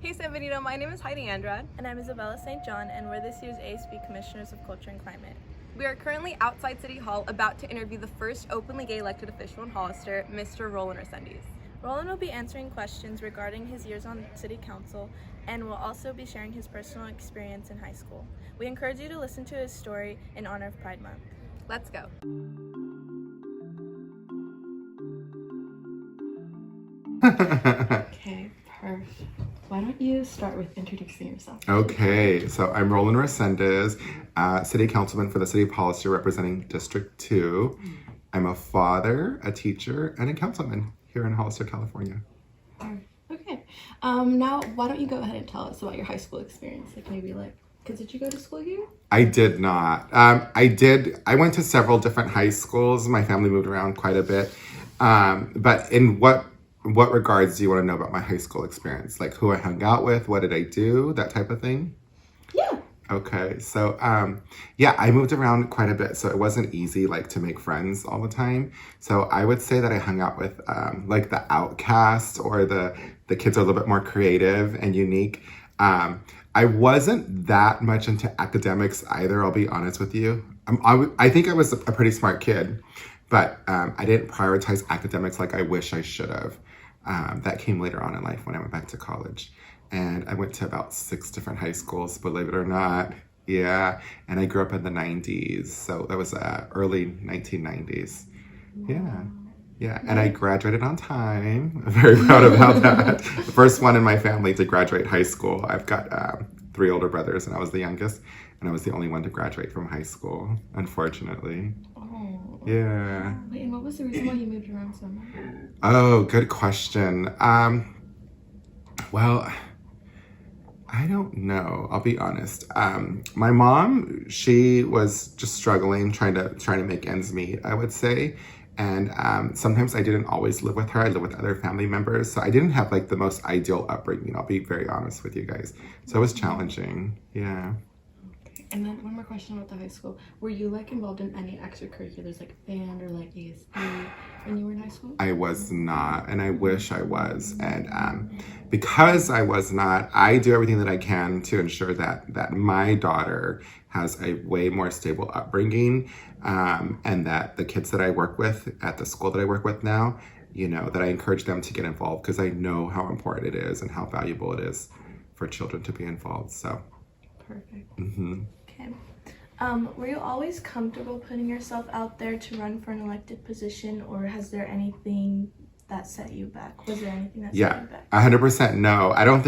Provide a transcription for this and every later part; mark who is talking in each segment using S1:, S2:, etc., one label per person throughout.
S1: Hey San Benito, my name is Heidi Andrade.
S2: And I'm Isabella St. John, and we're this year's ASB Commissioners of Culture and Climate.
S1: We are currently outside City Hall about to interview the first openly gay elected official in Hollister, Mr. Rolan Resendiz.
S2: Roland will be answering questions regarding his years on City Council and will also be sharing his personal experience in high school. We encourage you to listen to his story in honor of Pride Month.
S1: Let's go.
S3: Okay, perfect. Why don't you start with introducing yourself?
S4: Okay, so I'm Rolan Resendiz, City Councilman for the City of Hollister representing District 2. I'm a father, a teacher, and a councilman here in Hollister, California.
S3: Okay. Now, why don't you go ahead and tell us about your high school experience? Because did you go to school here?
S4: I did not. I went to several different high schools. My family moved around quite a bit. But in what regards do you want to know about my high school experience? Like who I hung out with, what did I do, that type of thing?
S3: Yeah.
S4: Okay, so I moved around quite a bit, so it wasn't easy to make friends all the time. So I would say that I hung out with like the outcasts or the kids are a little bit more creative and unique. I wasn't that much into academics either, I'll be honest with you. I think I was a pretty smart kid, but I didn't prioritize academics like I wish I should have. That came later on in life when I went back to college. And I went to about 6 different high schools, believe it or not. Yeah, and I grew up in the 90s, so that was early 1990s. Yeah, and I graduated on time. I'm very proud about that. The first one in my family to graduate high school. I've got 3 older brothers, and I was the youngest, and I was the only one to graduate from high school, unfortunately.
S3: Oh.
S4: Yeah.
S3: Wait, and what was the reason why you moved around so much?
S4: Oh, good question. Well, I don't know. I'll be honest. My mom, she was just struggling, trying to make ends meet, I would say. And sometimes I didn't always live with her. I lived with other family members. So I didn't have the most ideal upbringing. I'll be very honest with you guys. So it was challenging. Yeah.
S3: Okay. And then one more question about the high school. Were you involved in any extracurriculars like band or ASB when you were in high school?
S4: I was not, and I wish I was. And because I was not, I do everything that I can to ensure that my daughter has a way more stable upbringing, and that the kids that I work with at the school that I work with now, that I encourage them to get involved because I know how important it is and how valuable it is for children to be involved. So.
S3: Perfect.
S4: Mm-hmm.
S2: Okay. Were you always comfortable putting yourself out there to run for an elected position, or has there anything that set you back? Was there anything that set you back?
S4: 100% no. I don't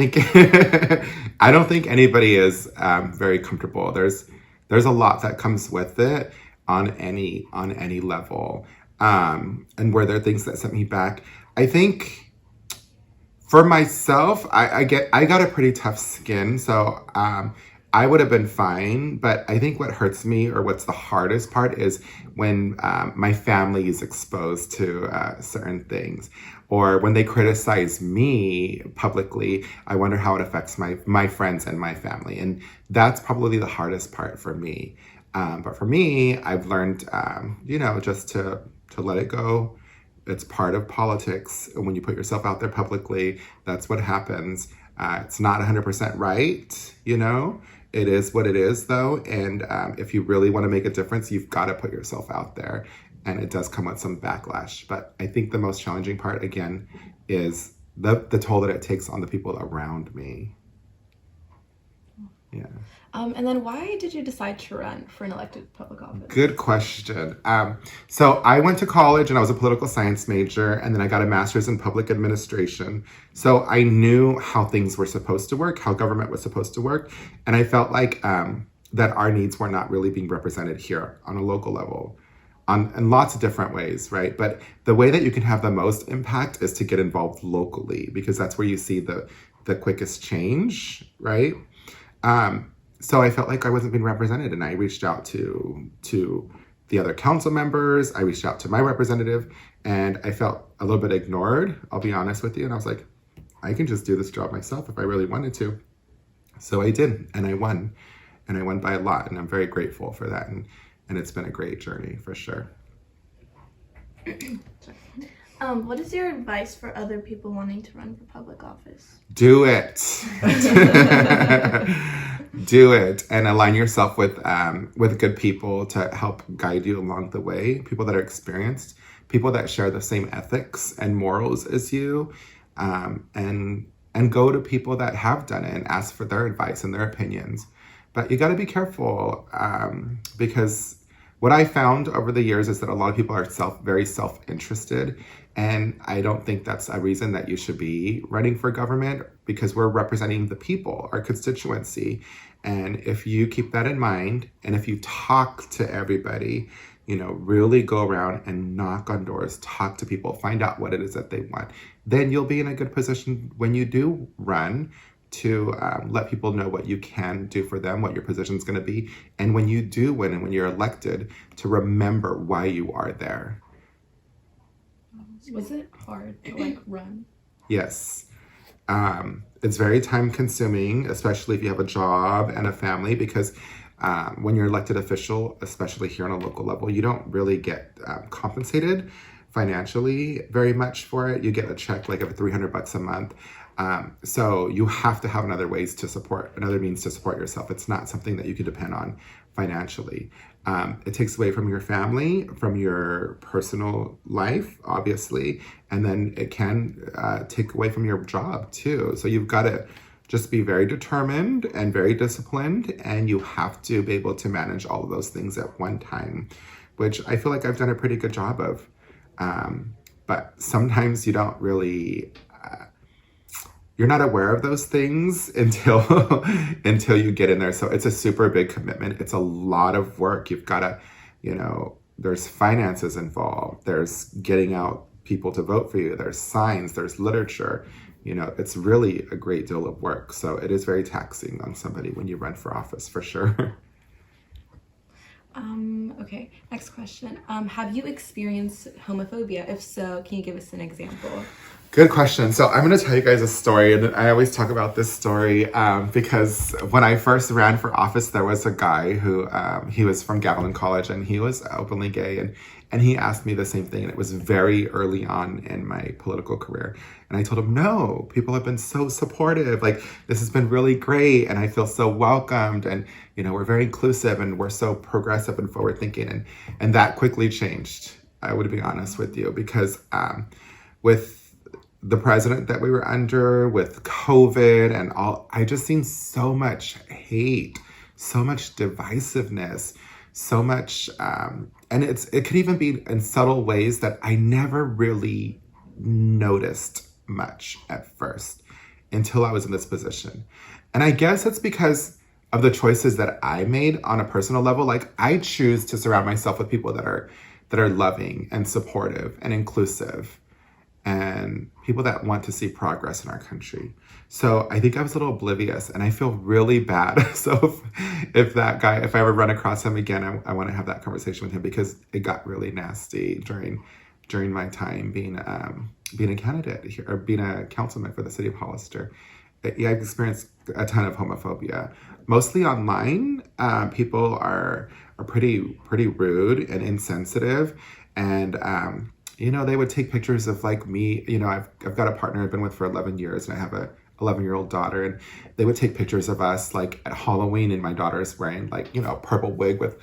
S4: think anybody is very comfortable. There's a lot that comes with it on any level. And were there things that set me back? I think for myself, I got a pretty tough skin, so I would have been fine, but I think what hurts me, or what's the hardest part, is when my family is exposed to certain things, or when they criticize me publicly. I wonder how it affects my friends and my family, and that's probably the hardest part for me. But for me, I've learned, just to let it go. It's part of politics. When you put yourself out there publicly, that's what happens. It's not 100% right, It is what it is, though, and if you really want to make a difference, you've got to put yourself out there, and it does come with some backlash. But I think the most challenging part, again, is the toll that it takes on the people around me. Yeah.
S3: And then why did you decide to run for an elected public office?
S4: Good question. So I went to college and I was a political science major, and then I got a master's in public administration. So I knew how things were supposed to work, how government was supposed to work. And I felt like that our needs were not really being represented here on a local level in lots of different ways, right? But the way that you can have the most impact is to get involved locally, because that's where you see the quickest change, right? So I felt like I wasn't being represented, and I reached out to the other council members. I reached out to my representative, and I felt a little bit ignored, I'll be honest with you. And I was like, I can just do this job myself if I really wanted to. So I did, and I won by a lot, and I'm very grateful for that. And it's been a great journey for sure.
S2: What is your advice for other people wanting to run for public office?
S4: Do it. Do it, and align yourself with good people to help guide you along the way. People that are experienced, people that share the same ethics and morals as you, and go to people that have done it and ask for their advice and their opinions. But you got to be careful, because what I found over the years is that a lot of people are very self-interested, and I don't think that's a reason that you should be running for government, because we're representing the people, our constituency. And if you keep that in mind, and if you talk to everybody, really go around and knock on doors, talk to people, find out what it is that they want, then you'll be in a good position when you do run to let people know what you can do for them, what your position is going to be. And when you do win and when you're elected, to remember why you are there.
S3: Was it hard to run?
S4: Yes. It's very time consuming, especially if you have a job and a family, because when you're elected official, especially here on a local level, you don't really get compensated financially very much for it. You get a check like of $300 a month. So you have to have another means to support yourself. It's not something that you can depend on financially. It takes away from your family, from your personal life, obviously, and then it can take away from your job too. So you've got to just be very determined and very disciplined, and you have to be able to manage all of those things at one time, which I feel like I've done a pretty good job of. But sometimes you don't really, you're not aware of those things until you get in there. So it's a super big commitment. It's a lot of work. You've got to, there's finances involved. There's getting out people to vote for you. There's signs, there's literature. It's really a great deal of work. So it is very taxing on somebody when you run for office, for sure.
S3: Okay, next question. Have you experienced homophobia? If so, can you give us an example?
S4: Good question. So I'm going to tell you guys a story, and I always talk about this story because when I first ran for office, there was a guy who, he was from Gavilan College, and he was openly gay, and he asked me the same thing, and it was very early on in my political career. And I told him, no, people have been so supportive. Like, this has been really great, and I feel so welcomed, and, we're very inclusive, and we're so progressive and forward-thinking, and that quickly changed, I would be honest with you, because with the president that we were under, with COVID and all, I just seen so much hate, so much divisiveness, so much, and it could even be in subtle ways that I never really noticed much at first until I was in this position. And I guess it's because of the choices that I made on a personal level. Like, I choose to surround myself with people that are loving and supportive and inclusive, and people that want to see progress in our country. So I think I was a little oblivious, and I feel really bad. So if that guy, if I ever run across him again, I want to have that conversation with him, because it got really nasty during my time being a candidate here, or being a councilman for the city of Hollister. Yeah, I've experienced a ton of homophobia, mostly online. People are pretty rude and insensitive, and they would take pictures of like me. I've got a partner I've been with for 11 years, and I have a 11-year-old daughter, and they would take pictures of us like at Halloween, and my daughter's wearing like, a purple wig with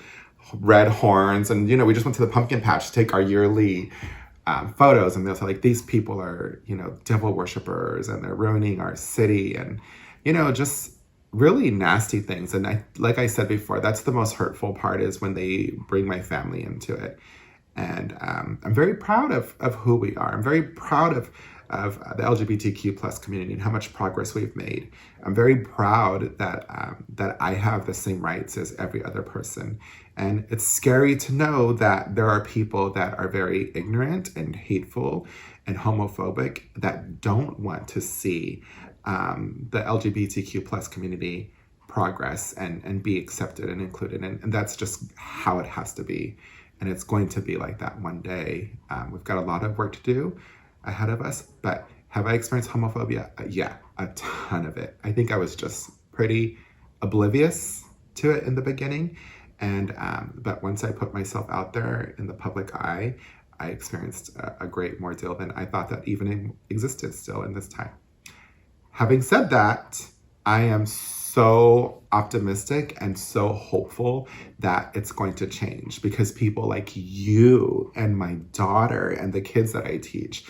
S4: red horns, and we just went to the pumpkin patch to take our yearly photos, and they'll say like, these people are, devil worshippers, and they're ruining our city, and just really nasty things. And like I said before, that's the most hurtful part, is when they bring my family into it. And I'm very proud of who we are. I'm very proud of the LGBTQ plus community and how much progress we've made. I'm very proud that I have the same rights as every other person. And it's scary to know that there are people that are very ignorant and hateful and homophobic that don't want to see the LGBTQ plus community progress and be accepted and included. And that's just how it has to be. And it's going to be like that one day. We've got a lot of work to do ahead of us, but have I experienced homophobia? Yeah, a ton of it. I think I was just pretty oblivious to it in the beginning. And but once I put myself out there in the public eye, I experienced a great more deal than I thought that even existed still in this time. Having said that, I am so optimistic and so hopeful that it's going to change, because people like you and my daughter and the kids that I teach,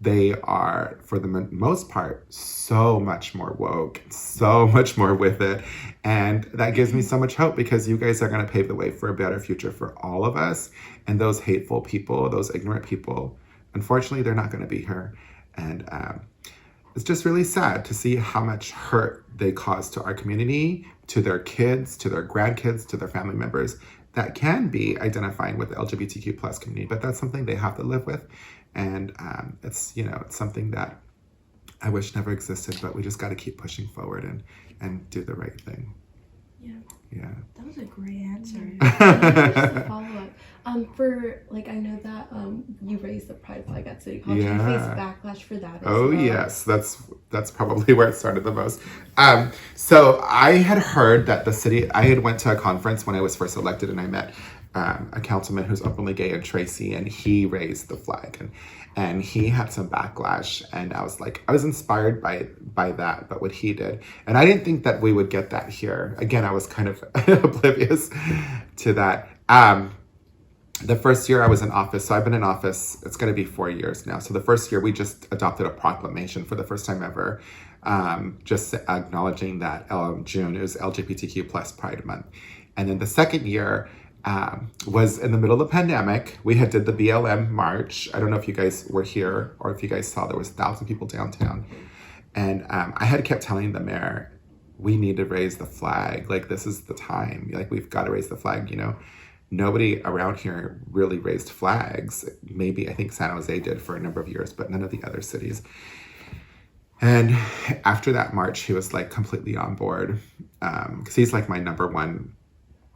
S4: they are, for the most part, so much more woke, so much more with it. And that gives me so much hope, because you guys are going to pave the way for a better future for all of us. And those hateful people, those ignorant people, unfortunately, they're not going to be here. And it's just really sad to see how much hurt they cause to our community, to their kids, to their grandkids, to their family members that can be identifying with the LGBTQ plus community, but that's something they have to live with. And it's, you know, it's something that I wish never existed, but we just got to keep pushing forward and do the right thing. Yeah.
S2: That was a great answer.
S3: Just a follow-up. For, like, I know that you raised the pride flag at City Hall.
S4: Yeah.
S3: Did you face backlash for that as
S4: Oh,
S3: well?
S4: yes. That's probably where it started the most. So I had heard that the city, I had went to a conference when I was first elected, and I met a councilman who's openly gay, and Tracy, and he raised the flag, and he had some backlash, and I was inspired by that, but what he did, and I didn't think that we would get that here. Again, I was kind of oblivious to that. The first year I was in office, so I've been in office, it's going to be 4 years now. So the first year we just adopted a proclamation for the first time ever, just acknowledging that June is LGBTQ plus Pride Month. And then the second year was in the middle of the pandemic. We had did the BLM march. I don't know if you guys were here or if you guys saw, there was 1,000 people downtown. And I had kept telling the mayor, we need to raise the flag. Like, this is the time. Like, we've got to raise the flag, you know. Nobody around here really raised flags. Maybe, I think San Jose did for a number of years, but none of the other cities. And after that march, he was like completely on board, because he's like my number one.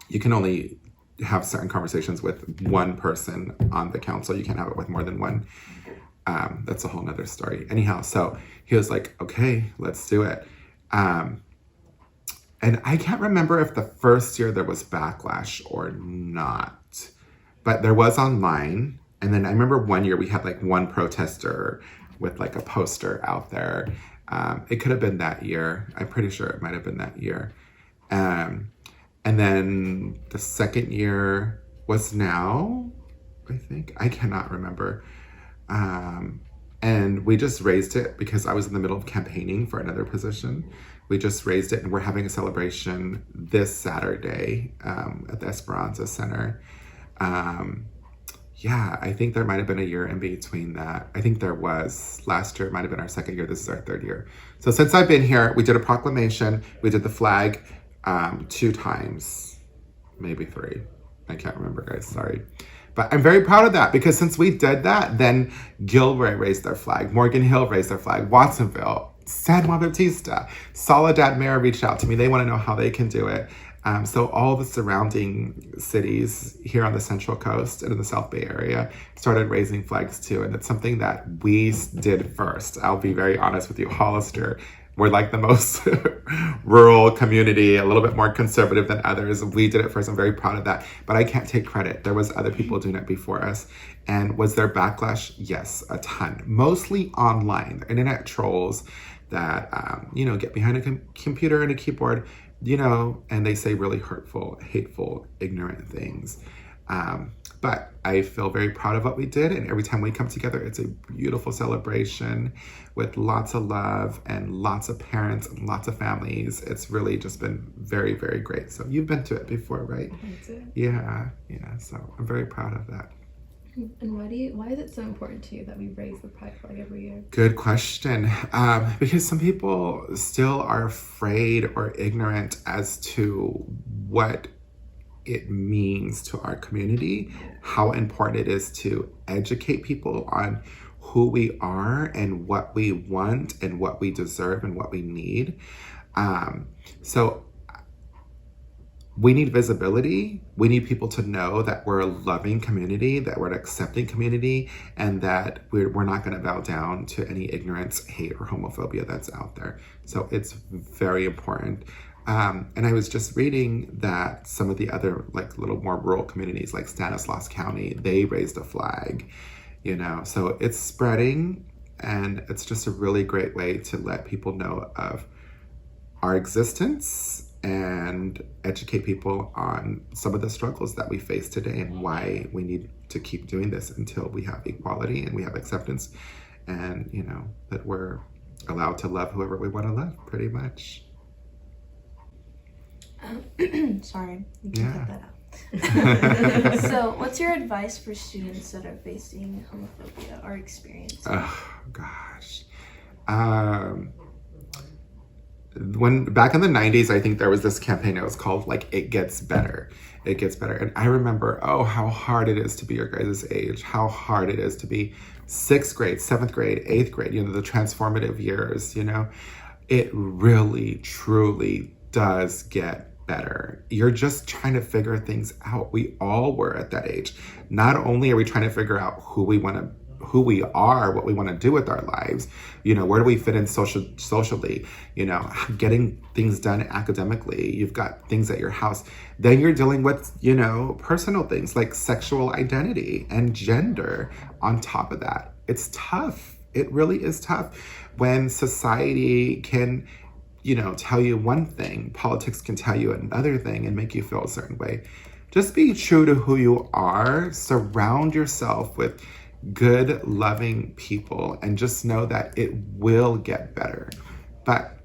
S4: You can only have certain conversations with one person on the council. You can't have it with more than one. That's a whole nother story. Anyhow, so he was like, okay, let's do it. And I can't remember if the first year there was backlash or not, but there was online. And then I remember one year we had like one protester with like a poster out there. It could have been that year. I'm pretty sure it might have been that year. And then the second year was now, I think. I cannot remember. And we just raised it because I was in the middle of campaigning for another position. We just raised it, and we're having a celebration this Saturday at the Esperanza Center. Yeah, I think there might have been a year in between that. I think there was. Last year, it might have been our second year. This is our third year. So since I've been here, we did a proclamation. We did the flag 2 times, maybe 3. I can't remember, guys, sorry. But I'm very proud of that, because since we did that, then Gilroy raised their flag, Morgan Hill raised their flag, Watsonville, San Juan Bautista, Soledad Mayor reached out to me. They want to know how they can do it. So all the surrounding cities here on the Central Coast and in the South Bay area started raising flags too. And it's something that we did first. I'll be very honest with you, Hollister, we're like the most rural community, a little bit more conservative than others. We did it first. I'm very proud of that. But I can't take credit. There was other people doing it before us. And was there backlash? Yes, a ton. Mostly online. Internet trolls that, get behind a computer and a keyboard, and they say really hurtful, hateful, ignorant things. But I feel very proud of what we did. And every time we come together, it's a beautiful celebration with lots of love and lots of parents and lots of families. It's really just been very, very great. So you've been to it before, right? Yeah. So I'm very proud of that.
S3: And why is it so important to you that we raise the pride flag every year?
S4: Good question. Because some people still are afraid or ignorant as to what it means to our community, how important it is to educate people on who we are and what we want and what we deserve and what we need. So we need visibility. We need people to know that we're a loving community, that we're an accepting community, and that we're not going to bow down to any ignorance, hate, or homophobia that's out there. So it's very important. And I was just reading that some of the other like little more rural communities like Stanislaus County, they raised a flag, you know, so it's spreading, and it's just a really great way to let people know of our existence and educate people on some of the struggles that we face today and why we need to keep doing this until we have equality and we have acceptance, and, you know, that we're allowed to love whoever we want to love, pretty much.
S2: Sorry, you
S4: Yeah.
S2: can cut that out. So, what's your advice for students that are facing homophobia or experiencing?
S4: Oh gosh. When back in the 90s, I think there was this campaign. It was called like "It Gets Better." It gets better, and I remember, oh, how hard it is to be your guys' age. How hard it is to be 6th grade, 7th grade, 8th grade. You know, the transformative years. You know, it really, truly does get better. You're just trying to figure things out. We all were at that age. Not only are we trying to figure out who we are, what we want to do with our lives, you know, where do we fit in socially, you know, getting things done academically. You've got things at your house. Then you're dealing with, you know, personal things like sexual identity and gender on top of that. It's tough. It really is tough when society can, you know, tell you one thing, politics can tell you another thing and make you feel a certain way. Just be true to who you are. Surround yourself with good, loving people, and just know that it will get better. But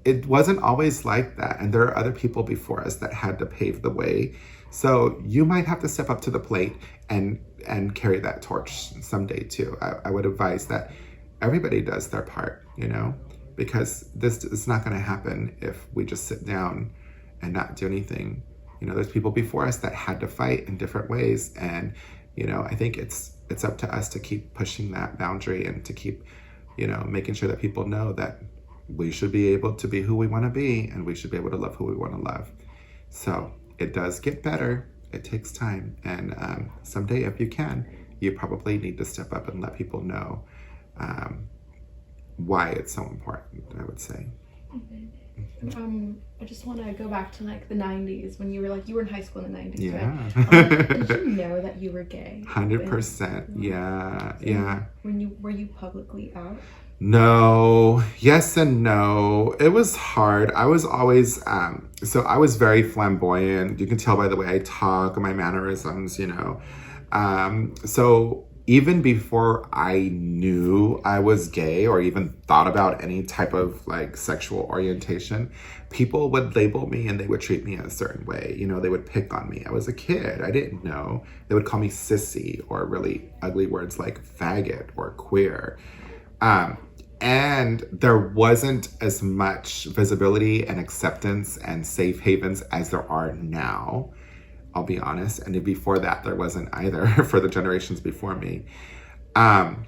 S4: it wasn't always like that, and there are other people before us that had to pave the way. So you might have to step up to the plate and carry that torch someday too. I would advise that everybody does their part, you know, because this is not going to happen if we just sit down and not do anything. You know, there's people before us that had to fight in different ways, and, you know, I think it's up to us to keep pushing that boundary and to keep, you know, making sure that people know that we should be able to be who we want to be, and we should be able to love who we want to love. So it does get better. It takes time. And someday, if you can, you probably need to step up and let people know why it's so important, I would say.
S3: I just want to go back to like the 90s when you were in high school in the 90s,
S4: Yeah.
S3: right? Did you know that you were gay?
S4: 100%. Yeah.
S3: Were you publicly out?
S4: No, yes and no. It was hard. I was always, so I was very flamboyant. You can tell by the way I talk and my mannerisms, you know. So even before I knew I was gay or even thought about any type of like sexual orientation, people would label me and they would treat me in a certain way. You know, they would pick on me. I was a kid. I didn't know. They would call me sissy, or really ugly words like faggot or queer. And there wasn't as much visibility and acceptance and safe havens as there are now, I'll be honest. And before that, there wasn't either for the generations before me. And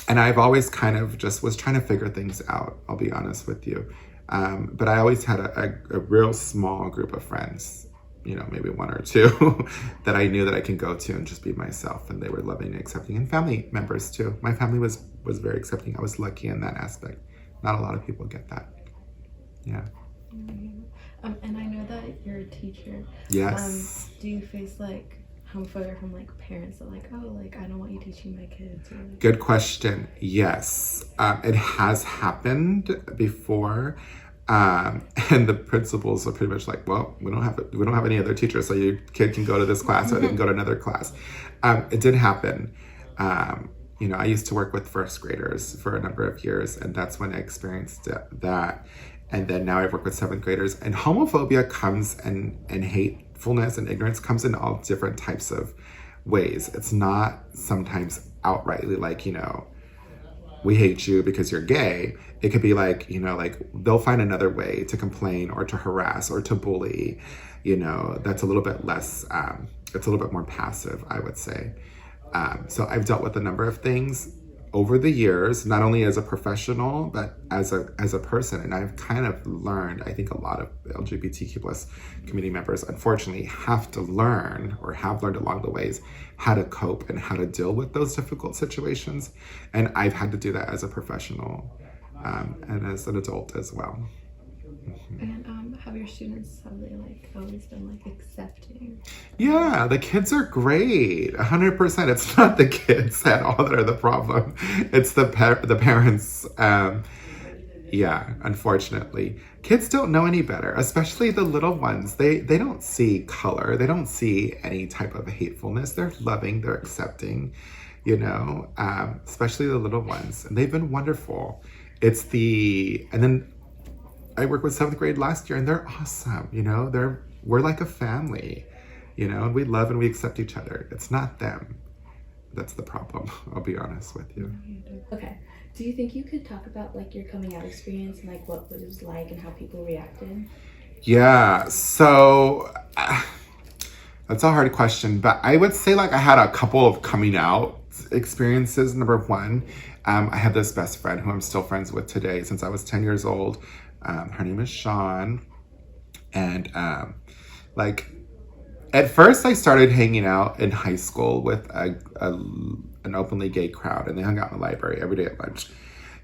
S4: I've always kind of just was trying to figure things out, I'll be honest with you. But I always had a real small group of friends, you know, maybe one or two that I knew that I can go to and just be myself, and they were loving and accepting, and family members too. My family was very accepting. I was lucky in that aspect. Not a lot of people get that. Yeah.
S3: And I know that you're a teacher.
S4: Yes.
S3: Do you face like homophobia from like parents that like, oh, like I don't want you teaching my kids? Or, like...
S4: Good question. Yes, it has happened before. And the principals are pretty much like, well, we don't have any other teachers, so your kid can go to this class or they can go to another class. It did happen. You know, I used to work with first graders for a number of years, and that's when I experienced that. And then now I work with 7th graders, and homophobia comes and hatefulness and ignorance comes in all different types of ways. It's not sometimes outrightly like, you know, we hate you because you're gay. It could be like, you know, like they'll find another way to complain or to harass or to bully, you know, that's a little bit less, it's a little bit more passive, I would say. So I've dealt with a number of things over the years, not only as a professional, but as a person. And I've kind of learned, I think a lot of LGBTQ plus community members, unfortunately, have to learn or have learned along the ways how to cope and how to deal with those difficult situations. And I've had to do that as a professional and as an adult as well.
S3: And have your students, have they like always been like accepting?
S4: Yeah, the kids are great, 100%. It's not the kids at all that are the problem. It's the parents. Yeah, unfortunately. Kids don't know any better, especially the little ones. They don't see color. They don't see any type of hatefulness. They're loving, they're accepting, especially the little ones. And they've been wonderful. And then I worked with 7th grade last year and they're awesome. We're like a family, and we love and we accept each other. It's not them. That's the problem. I'll be honest with you.
S5: Okay. Do you think you could talk about like your coming out experience and like what it was like and how people reacted?
S4: Yeah, so that's a hard question, but I would say like I had a couple of coming out experiences. Number one, I had this best friend who I'm still friends with today since I was 10 years old. Her name is Sean. And at first I started hanging out in high school with an openly gay crowd, and they hung out in the library every day at lunch.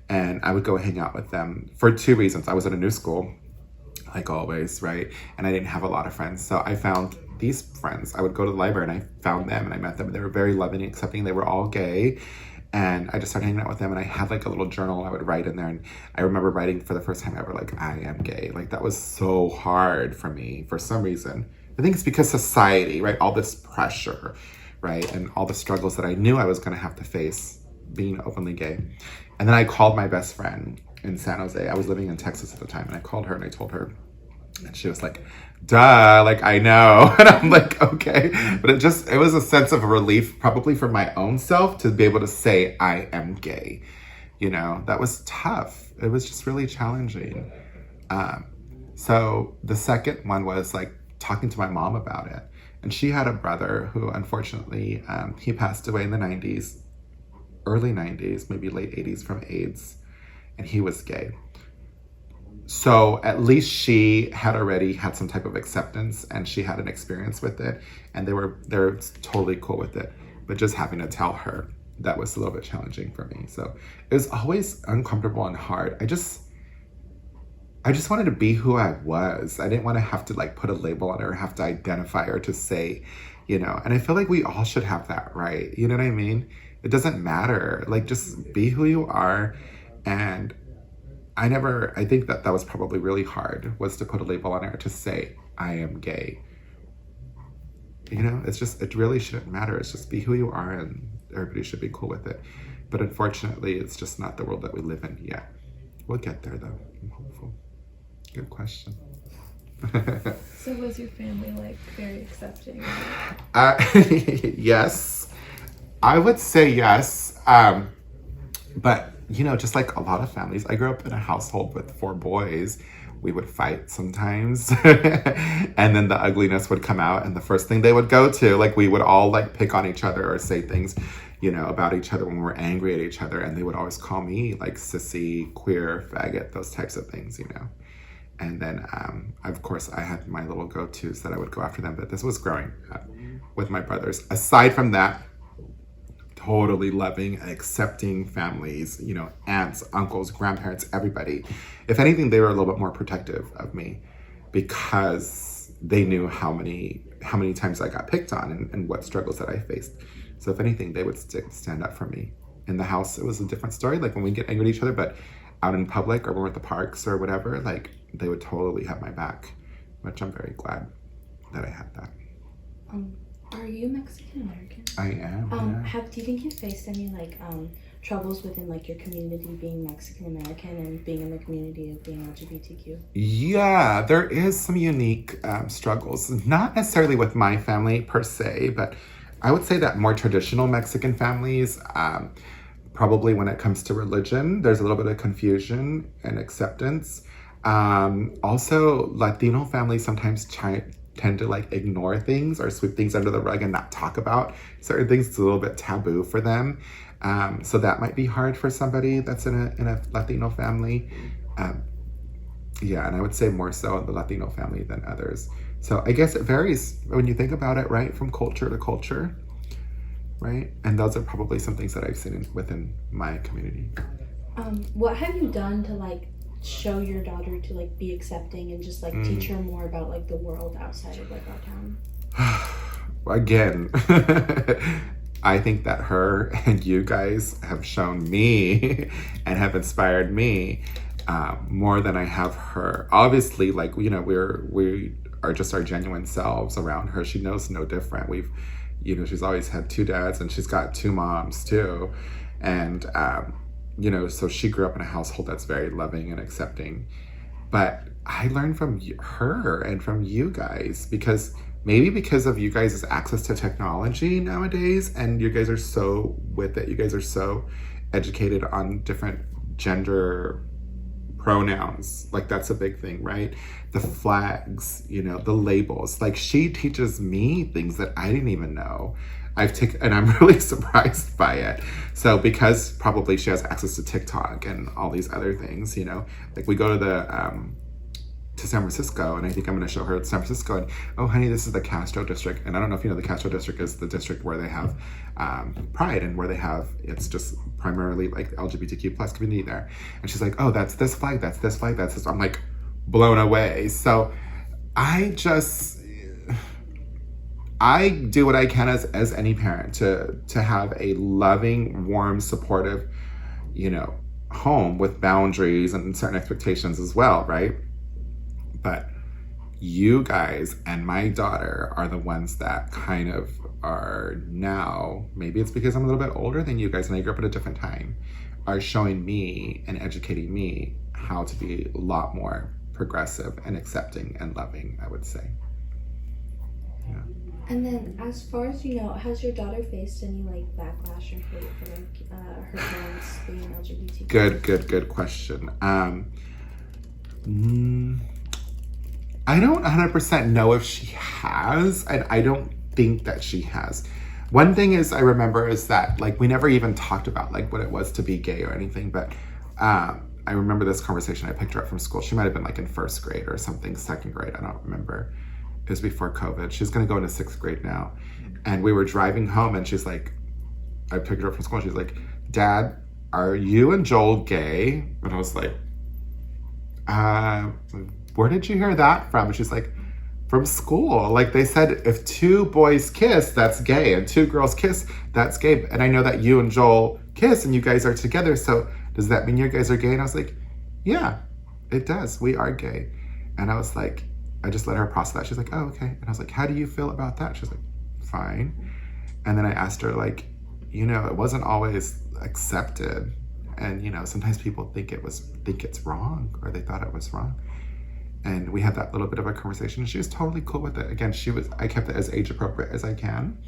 S4: And I would go hang out with them for 2 reasons. I was in a new school, like always, right? And I didn't have a lot of friends. So I found these friends. I would go to the library and I found them and I met them. And they were very loving and accepting. They were all gay. And I just started hanging out with them, and I had like a little journal I would write in there. And I remember writing for the first time ever, like, I am gay. Like, that was so hard for me for some reason. I think it's because society, right? All this pressure, right? And all the struggles that I knew I was going to have to face being openly gay. And then I called my best friend in San Jose. I was living in Texas at the time. And I called her and I told her, and she was like, duh, like, I know. And I'm like, okay. But it was a sense of relief, probably for my own self, to be able to say I am gay. That was tough. It was just really challenging. So the second one was like talking to my mom about it. And she had a brother who, unfortunately, he passed away in the 90s, early 90s, maybe late 80s from AIDS. And he was gay. So at least she had already had some type of acceptance, and she had an experience with it, and they're totally cool with it. But just having to tell her, that was a little bit challenging for me. So it was always uncomfortable and hard. I just wanted to be who I was. I didn't want to have to like put a label on her, have to identify her to say, and I feel like we all should have that, right? You know what I mean? It doesn't matter. Like, just be who you are. And I think that was probably really hard, was to put a label on her to say, I am gay. It really shouldn't matter. It's just be who you are, and everybody should be cool with it. But unfortunately, it's just not the world that we live in yet. We'll get there though. I'm hopeful. Good question.
S3: So was your family like very accepting?
S4: Yes. I would say yes. But just like a lot of families, I grew up in a household with 4 boys. We would fight sometimes. And then the ugliness would come out, and the first thing they would go to, like, we would all like pick on each other or say things, about each other when we were angry at each other. And they would always call me like sissy, queer, faggot, those types of things, And then, of course, I had my little go-tos that I would go after them. But this was growing up with my brothers. Aside from that, totally loving and accepting families, aunts, uncles, grandparents, everybody. If anything, they were a little bit more protective of me because they knew how many times I got picked on and what struggles that I faced. So if anything, they would stand up for me. In the house, it was a different story, like when we get angry at each other, but out in public or when we're at the parks or whatever, like, they would totally have my back, which I'm very glad that I had that.
S5: Are you Mexican American?
S4: I am. Yeah.
S5: Do you think you faced any like troubles within like your community being Mexican American and being in the community of being LGBTQ?
S4: Yeah, there is some unique struggles. Not necessarily with my family per se, but I would say that more traditional Mexican families, probably when it comes to religion, there's a little bit of confusion and acceptance. Also, Latino families sometimes tend to like ignore things or sweep things under the rug and not talk about certain things. It's a little bit taboo for them. So that might be hard for somebody that's in a Latino family. Yeah, and I would say more so in the Latino family than others. So I guess it varies when you think about it, right? From culture to culture, right? And those are probably some things that I've seen within my community.
S5: What have you done to like show your daughter to like be accepting and just like teach her more about like the world outside of like our town?
S4: Again, I think that her and you guys have shown me and have inspired me more than I have her. Obviously, like, you know, we are just our genuine selves around her. She knows no different. We've, you know, she's always had 2 dads and she's got 2 moms too. And, you know, so she grew up in a household that's very loving and accepting. But I learned from her and from you guys, because maybe because of you guys' access to technology nowadays, and you guys are so with it, you guys are so educated on different gender pronouns. Like, that's a big thing, right? The flags, you know, the labels. Like, she teaches me things that I didn't even know. And I'm really surprised by it. So because probably she has access to TikTok and all these other things, you know, like we go to San Francisco, and I think I'm going to show her San Francisco, and oh honey, this is the Castro district. And I don't know if you know, the Castro district is the district where they have Pride, and where they have, it's just primarily like the LGBTQ plus community there. And she's like, oh, that's this flag, that's this flag, that's this. I'm like blown away. So I do what I can as any parent to have a loving, warm, supportive, you know, home with boundaries and certain expectations as well, right? But you guys and my daughter are the ones that kind of are now, maybe it's because I'm a little bit older than you guys and I grew up at a different time, are showing me and educating me how to be a lot more progressive and accepting and loving, I would say. Yeah.
S5: And then, as far as you know, has your daughter faced any like backlash or hate for like her parents being LGBT?
S4: Good question. I don't 100% know if she has, and I don't think that she has. One thing is I remember is that like we never even talked about like what it was to be gay or anything, but I remember this conversation. I picked her up from school. She might have been like in 1st grade or something, 2nd grade. I don't remember. It was before COVID. She's gonna go into 6th grade now. And we were driving home and she's like, I picked her up from school and she's like, Dad, are you and Joel gay? And I was like, where did you hear that from? And she's like, from school. Like, they said if 2 boys kiss, that's gay, and 2 girls kiss, that's gay. And I know that you and Joel kiss and you guys are together, so does that mean you guys are gay? And I was like, yeah, it does. We are gay. And I was like, I just let her process that. She's like, oh, okay. And I was like, how do you feel about that? She's like, fine. And then I asked her, like, you know, it wasn't always accepted. And, you know, sometimes people think it's wrong, or they thought it was wrong. And we had that little bit of a conversation. She was totally cool with it. Again, I kept it as age appropriate as I can.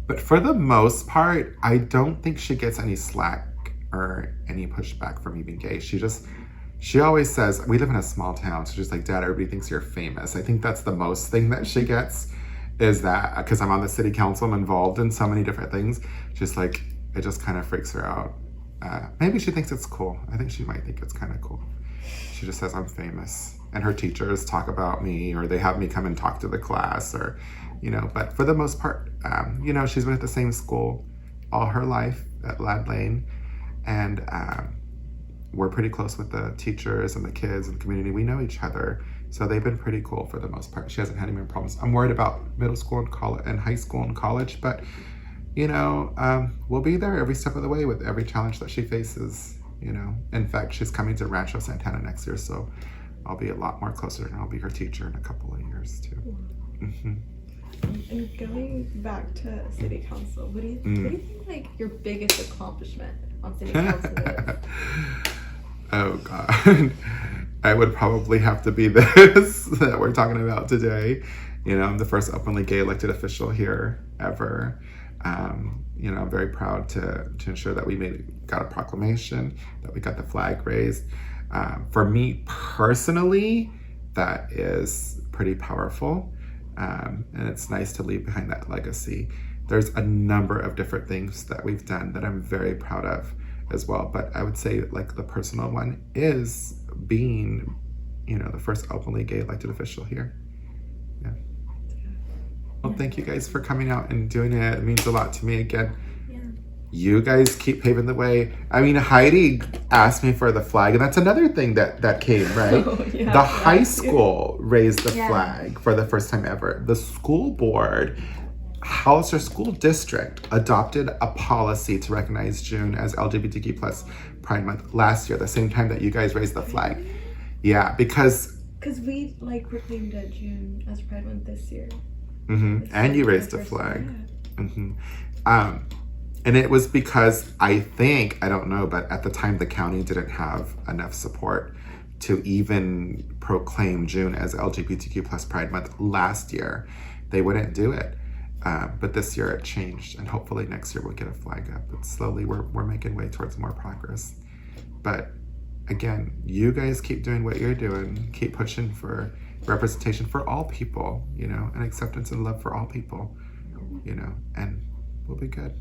S4: But for the most part, I don't think she gets any slack or any pushback from me being gay. She always says, we live in a small town, so she's like, Dad, everybody thinks you're famous. I think that's the most thing that she gets, is that, because I'm on the city council, I'm involved in so many different things, just like, it just kind of freaks her out. Maybe she thinks it's cool. I think she might think it's kind of cool. She just says I'm famous. And her teachers talk about me, or they have me come and talk to the class, or, you know, but for the most part, you know, she's been at the same school all her life at Lad Lane. And we're pretty close with the teachers and the kids and the community. We know each other. So they've been pretty cool for the most part. She hasn't had any problems. I'm worried about middle school and college and high school and college, but you know, we'll be there every step of the way with every challenge that she faces, you know. In fact, she's coming to Rancho Santana next year, so I'll be a lot more closer, and I'll be her teacher in a couple of years too. Mm-hmm.
S3: And going back to City Council, what do you think like your biggest accomplishment on City Council is?
S4: Oh God, I would probably have to be this that we're talking about today. You know, I'm the first openly gay elected official here ever. You know, I'm very proud to ensure that we got a proclamation, that we got the flag raised. For me personally, that is pretty powerful. And it's nice to leave behind that legacy. There's a number of different things that we've done that I'm very proud of as well. But I would say like the personal one is being, you know, the first openly gay elected official here. Yeah. Well, thank you guys for coming out and doing it. It means a lot to me again.
S2: Yeah.
S4: You guys keep paving the way. I mean, Heidi asked me for the flag, and that's another thing that came, right?
S3: Oh, yeah,
S4: the high school raised the
S5: Yeah.
S4: flag for the first time ever. The school board, Hollister School District, adopted a policy to recognize June as LGBTQ plus Pride Month last year, the same time that you guys raised the flag. Yeah, because
S3: we like proclaimed June as Pride Month this year. It's
S4: and
S3: like
S4: you
S3: the
S4: raised a
S3: first
S4: flag.
S3: one,
S4: And it was because I don't know, but at the time the county didn't have enough support to even proclaim June as LGBTQ plus Pride Month last year. They wouldn't do it. But this year it changed, and hopefully next year we'll get a flag up. But slowly we're making way towards more progress. But again, you guys keep doing what you're doing. Keep pushing for representation for all people, and acceptance and love for all people, and we'll be good.